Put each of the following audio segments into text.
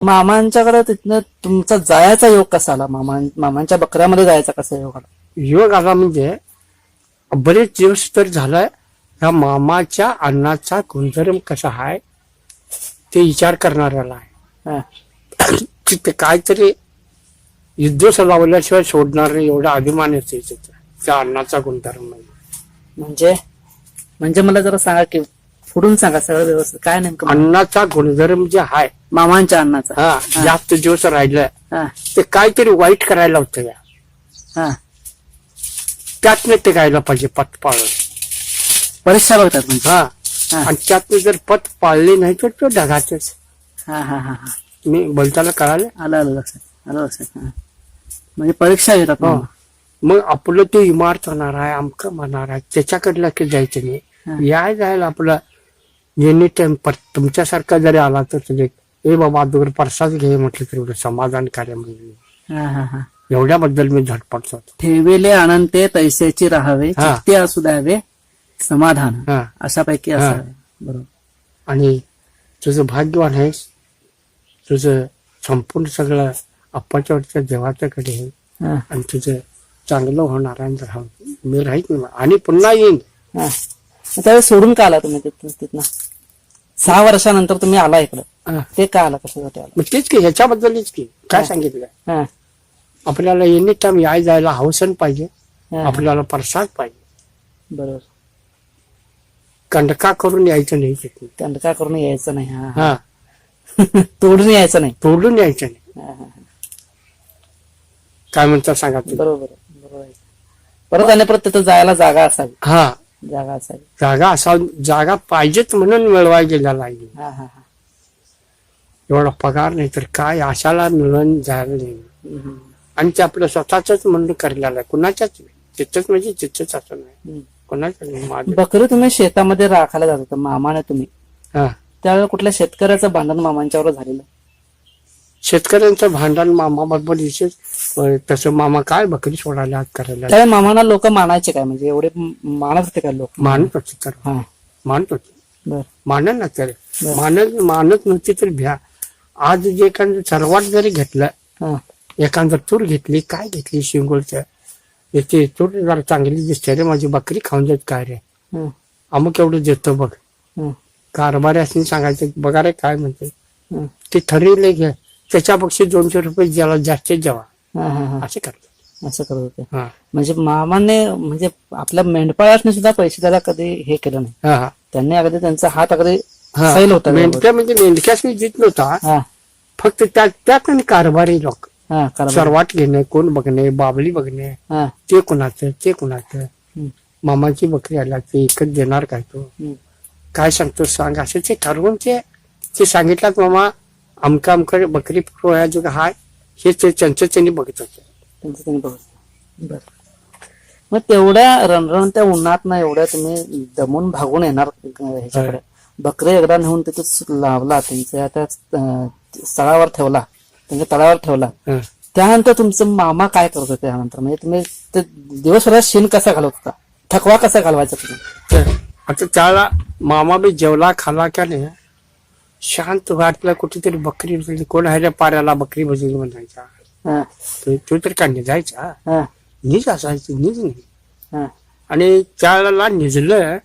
मामांच्याकडे तिथनं तुमचा जायचा योग कसा आला? मामांच्या बकऱ्यामध्ये जायचा कसा योग आला? योग आला म्हणजे बरेच दिवस तर झालाय ह्या मामाच्या अन्नाचा गुणधर्म कसा आहे ते विचार करणाऱ्याला आहे. हा. तिथे काहीतरी युद्ध लावल्याशिवाय सोडणार नाही एवढा अभिमान येते तिथे त्या अन्नाचा गुणधर्म म्हणजे म्हणजे मला जरा सांगा की पुढून सांगा सगळं व्यवस्थित काय नेमकं अन्नाचा गुणधर्म जे आहे मामांच्या अन्नाचा. हा जास्त दिवस राहिलं हा ते काहीतरी वाईट करायला होतं या हा त्यातनं ते गायला पाहिजे पत पाळून. परीक्षा बघतात म्हणजे. हा हा. आणि त्यातनं जर पत पाळले नाही तर तो ढगाचेच. हा हा हा हा मी बोलताना कळालं. आलं लक्षात. हा. म्हणजे परीक्षा घेतात हो. मामा. मग आपलं ते इमारत होणार आहे अमकं म्हणणार आहे त्याच्याकडे लक्ष द्यायचं हा. नाही. याय जायला आपलं एनी टाइम तुमच्यासारखा जरी आला तर तुझे ए बाबा दोर प्रसाद घे म्हटलं तर एवढं समाधान कार्य म्हणजे हा हा हा एवढ्याबद्दल मी झटपट होतो. ठेविले अनंते तैसेची राहावे हा. चित्ते असू द्यावे समाधान हा. अशापैकी हा. असावे. बरोबर. आणि तुझं भाग्यवान आहेस तुझं संपूर्ण सगळं अप्पाच्या देवाच्याकडे आहे हा. आणि तुझं चांगलं होणार आहे. मी राहीत नाही आणि पुन्हा येईन. हा. मग त्यावेळेस सोडून का आला तुम्ही तिथनं 6 वर्षानंतर तुम्ही आला इकडं? हा. ते का आला? कशासाठी आला? मग तेच की ह्याच्याबद्दलच की काय सांगितलं हा. आपल्याला एनी टाइम याय जायला हौसन पाहिजे हा. आपल्याला प्रसाद पाहिजे. बरोबर. कंडका करून यायचं नाही तिथे. कंडका करून यायचं नाही. हा हा तोडून यायचं नाही. तोडून यायचं नाही. हा, हा, काय म्हणतात सांगा तुम्ही. बरोबर आहे. परत आणि परत तिथं जायला जागा असावी. हा जागा असा जागा पाहिजेच म्हणून मिळवाय गेलेला आहे. हा हा हा एवढा पगार नाही तर काय आशाला मिळून जायला नाही. हम्म, आणि ते आपलं स्वतःच म्हणून करलेलं आहे कुणाच्याच नाही. तिथंच म्हणजे तिथंच असं नाही हम्म. कुणाच्याच नाही माझं. बकरी तुम्ही शेतामध्ये राखायला जात होता मामाने तुम्ही हा त्यावेळेला कुठल्या शेतकऱ्याचं भांडण मामांच्यावर झालेलं? शेतकऱ्यांचं भांडण मामाबरोबर विशेष तसं मामा काय बकरी सोडायला हात करायला त्यावेळी मामाना लोक मानायचे काय? म्हणजे एवढे मानत होते काय लोक? मानत होते तर हा मानत होते. बर मानत ना तर बर. मानत नव्हती तर भ्या. आज जे एखादं सर्वात जरी घेतलं हा एखादं तूर घेतली काय घेतली शिंगोळचं याची तूर जरा चांगली दिसते रे माझी बकरी खाऊन जात काय रे हं, अमुक एवढं देतो बघ. हं, कारभारी असं सांगायचं बघा रे काय म्हणते हं. ते ठरवले घ्या त्याच्यापेक्षा 200 रुपये ज्याला जास्तीत जेव्हा हा, हा, हा. असं करतात. असं करत होते. हा म्हणजे मामाने म्हणजे आपल्या मेंढपाळाने सुद्धा पैसे द्यायला कधी हे केलं नाही. हा त्यांनी अगदी त्यांचा हात अगदी हा सैल होता. मेंढक्या म्हणजे मेंढक्यास मी देत नव्हता हा फक्त त्यात आणि कारभारी लोक हा कारभार. सर्वात घेणे कोण बघणे बाबली बघणे हा ते कुणाचं हं, मामाची बकरी आला ते एकच देणार काय तो हं. काय सांगतो सांग असं ते ठरवून ते सांगितलं मामा अमका बकरी जो हाय हे त्यांनी बघत होते. त्यांचं त्यांनी बघत. बर. मग तेवढ्या रणरणत्या उन्हात ना एवढ्या तुम्ही दमून भागून येणार ह्याच्याकडे बकरी एकदा नेऊन तिथे लावला त्यांच्या त्या स्थळावर ठेवला त्यांच्या तळावर ठेवला. हं. त्यानंतर तुमचं मामा काय करत होते त्यानंतर? म्हणजे तुम्ही ते दिवसभरात शेण कसा घालवत होता? थकवा कसा घालवायचा तुम्ही? तर आता त्याला मामा बी जेवला खाला का नाही शांत वाटलं कुठेतरी बकरी बसली कोण आहे रे पाऱ्याला बकरी बसली म्हणायचा. हा, तो तर का निजायचा हा, निज असायचं निज नाही. हा, आणि त्याला निजलं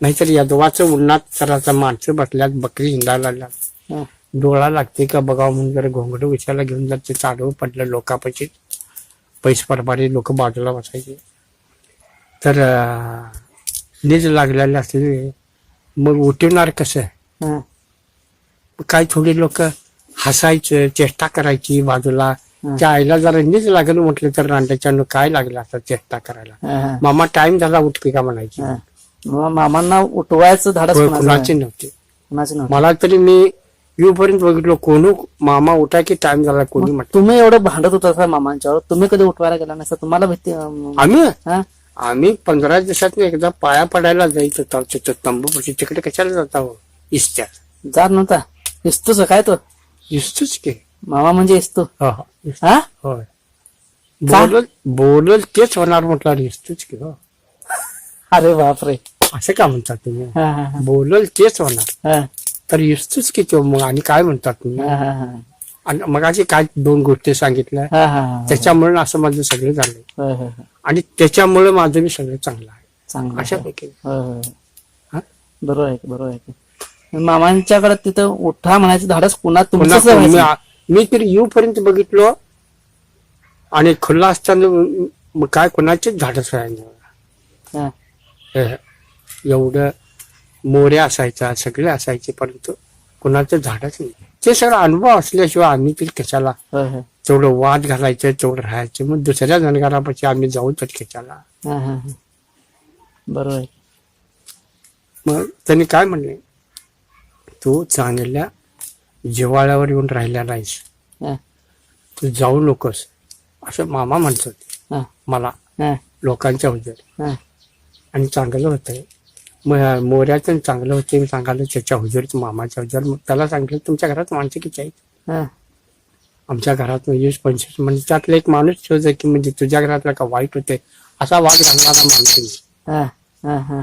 नाहीतर यदवाचं उन्हात करायचं माणसं बसल्यात बकरी हिंडायला लागल्यात हा. डोळा लागते का बघावं म्हणून जरा घोंगड उशाला घेऊन जात ते चाडवं पडलं लोकांपाशी पैसे परबारी लोक बाजूला बसायचे तर नीज लागलेले असले मग उठवणार कसं हा. काही थोडी लोक हसायचं चेष्टा करायची बाजूला त्या आईला जरा नीज लागेल म्हटलं तर रांड्याच्या काय लागलं असं चेष्टा करायला हा. मामा टाइम झाला उठकी का म्हणायची हा. मग मामांना उठवायचं धाडस कुणाचे नव्हते. कुणाचं नव्हतं. मला तरी मी येऊपर्यंत बघितलो कोण मामा उठा की टाइम झाला कोणी म्हटलं. तुम्ही एवढं भांडत होता मामांच्यावर तुम्ही कधी उठवायला गेला नसता? तुम्हाला भीती? हा? आम्ही 15 दिवसात एकदा पाया पडायला जायचं होता तिथं तंबूपाशी तिकडे कशाला जाता हो इस्त्या जात नव्हता? इस्तूच काय तो? इस्तूच की मामा म्हणजे इस्तू? हा हा होय का? बोलल तेच होणार म्हटलं इस्तूच की हो. अरे बापरे. असं का म्हणतात तुम्ही? हा, हा, हा. बोलल तेच होणार हा, तर इस्तूच की तो मग आणि काय म्हणतात तुम्ही? हा, हा, हा. आणि मगाशी काय 2 गोष्टी सांगितल्या हा हा हा त्याच्यामुळे असं माझं सगळं झालंय होय होय होय. आणि त्याच्यामुळे माझं बी सगळं चांगलं आहे चांगलं अशा आहे. पैकी होय होय हा? बरोबर आहे बरोबर आहे. मामांच्याकडे तिथं उठा म्हणायचं धाडस पुन्हा पुन्हा तुमचं व्हायचं. मी तर येऊपर्यंत बघितलो आणि खुल्ला असताना मग काय कोणाचीच धाडस व्हायला हा. एवढं मोऱ्या असायचा सगळे असायचे परंतु कुणाचं झाडच नाही ते सगळं अनुभव असल्याशिवाय आम्ही तरी कशाला होय होय तेवढं वाद घालायचं तेवढं राहायचं मग दुसऱ्या धनगरापाशी आम्ही जाऊ तर कशाला हा हा हा बरोबर आहे. मग त्यांनी काय म्हणले तू चांगल्या जिव्हाळ्यावर येऊन राहिला नाहीस हा तू जाऊ नकोस असं मामा म्हणत होते हा मला हा लोकांच्या हुजर हा आणि चांगलं होतंय मग मोऱ्याचं चांगलं होतं मी सांगायला त्याच्या हुजूर मामाच्या हुजूर मग त्याला सांगितलं तुमच्या घरात माणसं किती आहेत हा आमच्या घरात 20-25 म्हणजे त्यातला एक माणूस ठेवतो की म्हणजे तुझ्या घरातला का वाईट होते असा वाद घालणारा माणूस नाही. हा हा हा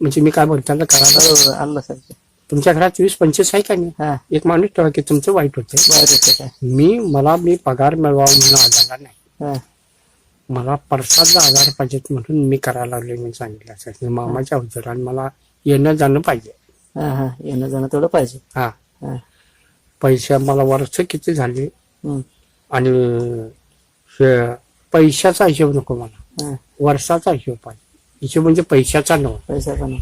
म्हणजे मी काय बोलतो त्याला करायला बरोबर आलं सारखं. तुमच्या घरात 20-25 आहे का नाही हा एक माणूस ठेवा की तुमचं वाईट होते वाईट होतं काय. मी पगार मिळवावा म्हणून आलेला नाही हा मला प्रसाद आधार पाहिजेत म्हणून मी करायला लागले मी सांगितलं असं मामाच्या हुजूर आणि मला येणं जाणं पाहिजे हा हा येणं जाणं तेवढं पाहिजे. हा हा पैसे मला वर्ष किती झाले हम्म. आणि पैशाचा हिशोब नको मला हा वर्षाचा हिशोब पाहिजे हिशोब म्हणजे पैशाचा नव्हता पैशाचा नाही.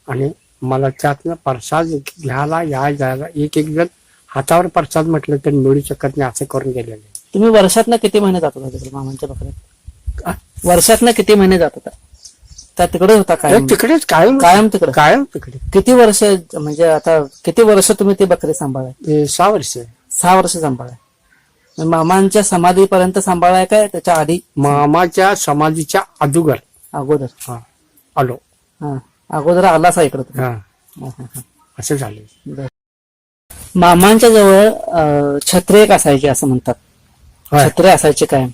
आणि मला त्यातनं प्रसाद घ्यायला जायला एक जण हातावर प्रसाद म्हटलं तर मिळू शकत नाही असं करून गेलेलं आहे. तुम्ही वर्षातनं किती महिने जात होता तिकडे मामांच्या बकऱ्यात वर्षातनं किती महिने जात होता त्या तिकडे होता कायम तिकडेच कायम कायम तिकडे कायम तिकडे किती वर्ष म्हणजे आता किती वर्ष तुम्ही ते बकरी सांभाळाय 6 वर्ष 6 वर्ष सांभाळाय मामांच्या समाधीपर्यंत सांभाळाय काय त्याच्या आधी मामाच्या समाधीच्या अगोदर अगोदर हा आलो हा अगोदर आलाच आहे इकडे तुम्ही. हा हा, हा, हा. असं झालं बरं. मामांच्या जवळ छत्रे एक असायचे असं म्हणतात होय. छत्रे असायचे कायम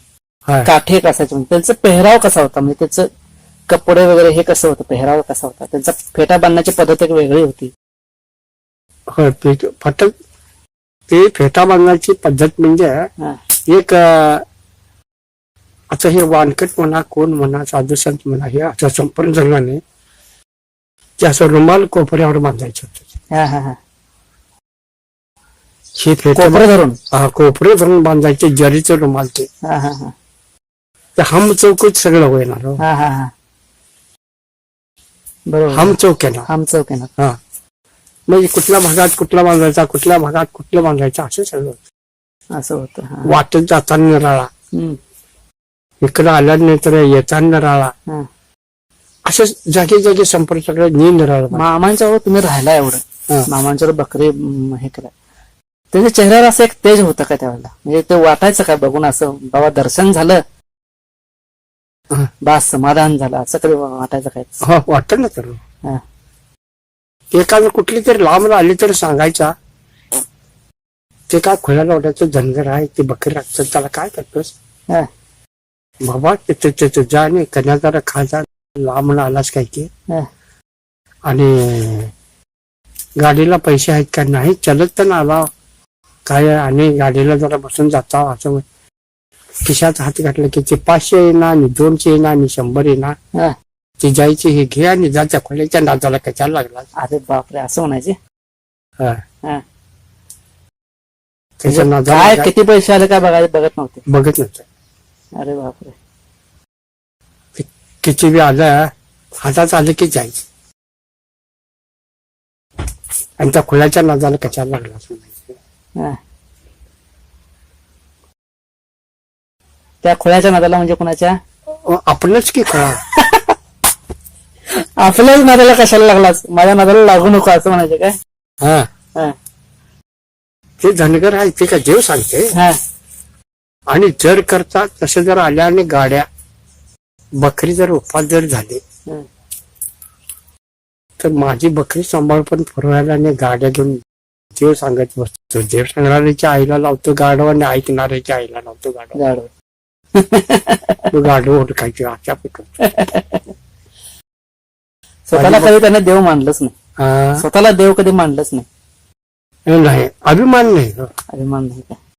होय. काठी एक असायचे म्हणतात. त्यांचा पेहराव कसा होता म्हणजे त्याचं कपडे वगैरे हे कसं होतं पेहराव कसा होता त्यांचा फेटा बांधण्याची पद्धत एक वेगळी होती. होय फटक ते फेटा बांधण्याची पद्धत म्हणजे हा एक आता हे वानकट म्हणा कोण म्हणा साधू संत म्हणा हे असं संपूर्ण जणांनी ते असं रुमाल कोपऱ्यावर बांधायचं होतं हा हा हा हे फेटा कोपरं धरून हा कोपरे धरून बांधायचे जरीचं रुमाल ते हा हा हा हम चौकच सगळं होणार हो. हा हा हा बरोबर हम चौक आहे ना हम चौक आहे ना. हा म्हणजे कुठल्या भागात कुठला बांधायचा कुठल्या भागात कुठलं बांधायचं असं सगळं होतं. असं होतं हा. वाटत जाताना निराळा हम्म. इकडं आल्यानंतर येताना निराळा हा. असं जागी जागी संपर्क सगळं निराळा मामांच्यावर तुम्ही राहिला एवढं हा. मामांच्यावर बकरी हे केलं त्यांच्या चेहऱ्यावर असं एक तेज होतं का त्यावेळेला म्हणजे ते वाटायचं काय बघून असं बाबा दर्शन झालं हा. बास समाधान झालं असं कधी वाटायचं काय. हो वाटत ना तर हा. एखादं कुठली तरी लांब आली तर सांगायचा ते काय खुल्याला वाटायचं धनगर आहे ते बकरी राखतात त्याला काय करतोस हा. बाबा तिथे जा आणि कन्या जरा खा जा लांब आलास काय की हा. आणि गाडीला पैसे आहेत का नाही चलत तर आला काय आणि गाडीला जरा बसून जाता असं खिशात हात घातलं की ते 500 येणार आणि 200 येणार आणि 100 येणार हा. ते जायचे हे घे आणि जायच्या खोल्याच्या नादाला कशाला लागला अरे बापरे असं म्हणायचे हा. हा. त्याच्या काय नादाला किती पैसे आले काय बघत नव्हते. बघत नव्हतं अरे बापरे किती बी आलं हातात आलं की जायचं आणि त्या खोल्याच्या नादाला कशाला लागला असं म्हणायचं. हा. त्या खोळ्याच्या नादाला म्हणजे कोणाच्या आपणच की खोळा आपल्याच नादाला कशाला लागलास माझ्या नादाला लागू नको असं म्हणायचं काय. हा हा. ते धनगर आहे ते का देव सांगते हा. आणि जर करता तसं जर आल्या आणि गाड्या बकरी जर उपास जर झाली हं. तर माझी बकरी सांभाळ पण फिरवायला आणि गाड्या घेऊन देव सांगत बसतो देव सांगणाऱ्याच्या आईला लावतो गाडव आणि ऐकणाऱ्याच्या आईला लावतो गाडव गाढव. गाडव ओळखायची अशा पिकत स्वतःला कधी त्याने देव मानलंच नाही हा स्वतःला देव कधी मानलंच नाही. नाही, अभिमान नाही. अभिमान नाही काय?